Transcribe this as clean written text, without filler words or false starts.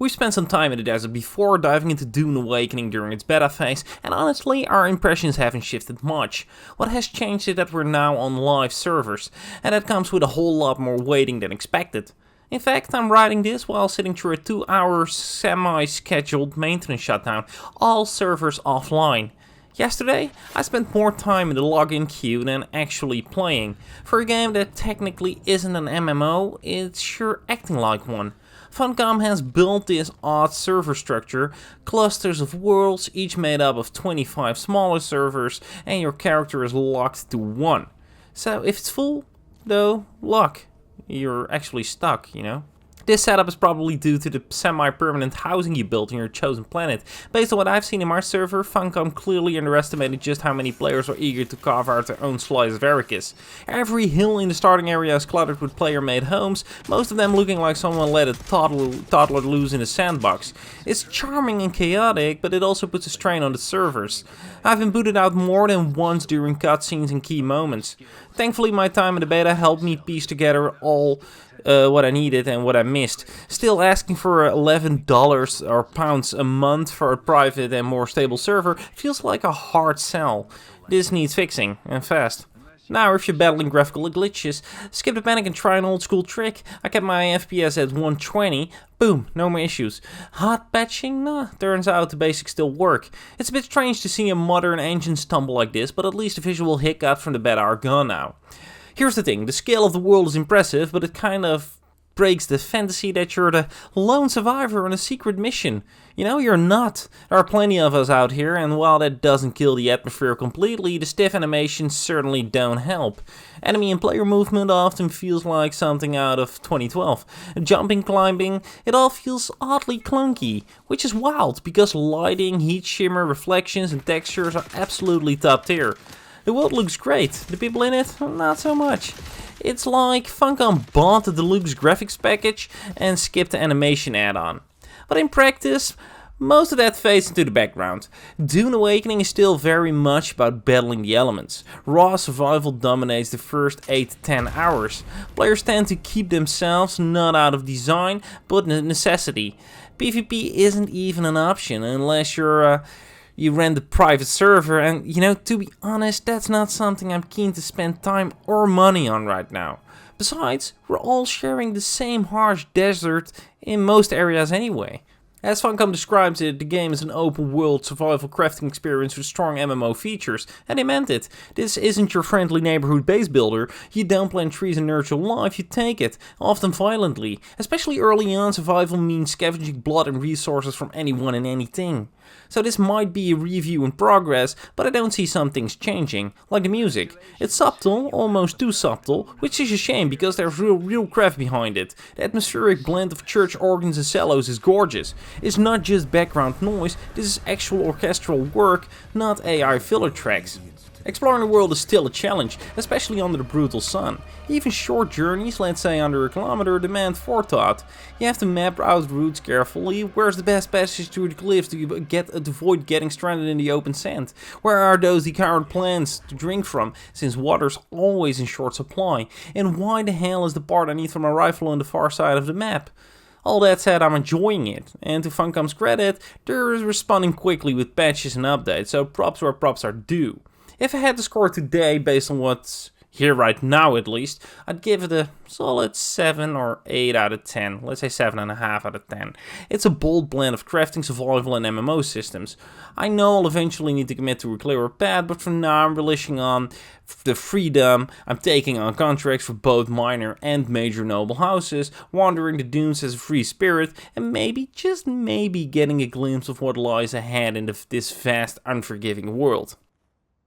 We spent some time in the desert before diving into Dune Awakening during its beta phase, and honestly our impressions haven't shifted much. What has changed is that we're now on live servers, and that comes with a whole lot more waiting than expected. In fact, I'm writing this while sitting through a 2-hour semi-scheduled maintenance shutdown, all servers offline. Yesterday, I spent more time in the login queue than actually playing. For a game that technically isn't an MMO, it's sure acting like one. Funcom has built this odd server structure, clusters of worlds, each made up of 25 smaller servers, and your character is locked to one. So if it's full, though, luck. You're actually stuck, you know? This setup is probably due to the semi-permanent housing you built on your chosen planet. Based on what I've seen in my server, Funcom clearly underestimated just how many players are eager to carve out their own slice of Arrakis. Every hill in the starting area is cluttered with player-made homes, most of them looking like someone let a toddler loose in a sandbox. It's charming and chaotic, but it also puts a strain on the servers. I've been booted out more than once during cutscenes and key moments. Thankfully, my time in the beta helped me piece together all what I needed and what I missed. Still, asking for $11 or pounds a month for a private and more stable server feels like a hard sell. This needs fixing, and fast. Now, if you're battling graphical glitches, skip the panic and try an old school trick. I kept my FPS at 120, boom, no more issues. Hot patching? Nah, turns out the basics still work. It's a bit strange to see a modern engine stumble like this, but at least the visual hiccups from the beta are gone now. Here's the thing, the scale of the world is impressive, but it kind of breaks the fantasy that you're the lone survivor on a secret mission. You know, you're not. There are plenty of us out here, and while that doesn't kill the atmosphere completely, the stiff animations certainly don't help. Enemy and player movement often feels like something out of 2012. Jumping, climbing, it all feels oddly clunky, which is wild, because lighting, heat shimmer, reflections and textures are absolutely top tier. The world looks great, the people in it, not so much. It's like Funcom bought the deluxe graphics package and skipped the animation add-on. But in practice, most of that fades into the background. Dune Awakening is still very much about battling the elements. Raw survival dominates the first 8 to 10 hours. Players tend to keep themselves not out of design, but necessity. PvP isn't even an option unless you rent a private server, and you know, to be honest, that's not something I'm keen to spend time or money on right now. Besides, we're all sharing the same harsh desert in most areas anyway. As Funcom describes it, the game is an open world survival crafting experience with strong MMO features, and they meant it. This isn't your friendly neighborhood base builder. You don't plant trees and nurture life, you take it, often violently. Especially early on, survival means scavenging blood and resources from anyone and anything. So this might be a review in progress, but I don't see some things changing, like the music. It's subtle, almost too subtle, which is a shame because there's real craft behind it. The atmospheric blend of church organs and cellos is gorgeous. It's not just background noise, this is actual orchestral work, not AI filler tracks. Exploring the world is still a challenge, especially under the brutal sun. Even short journeys, let's say under a kilometer, demand forethought. You have to map out routes carefully. Where's the best passage through the cliffs to avoid getting stranded in the open sand? Where are those decayed plants to drink from, since water's always in short supply? And why the hell is the part I need for my rifle on the far side of the map? All that said, I'm enjoying it, and to Funcom's credit, they're responding quickly with patches and updates, so props where props are due. If I had to score today based on what's here right now at least, I'd give it a solid 7 or 8 out of 10. Let's say 7.5 out of 10. It's a bold blend of crafting, survival and MMO systems. I know I'll eventually need to commit to a clearer path, but for now I'm relishing on the freedom. I'm taking on contracts for both minor and major noble houses, wandering the dunes as a free spirit, and maybe, just maybe, getting a glimpse of what lies ahead in this vast, unforgiving world.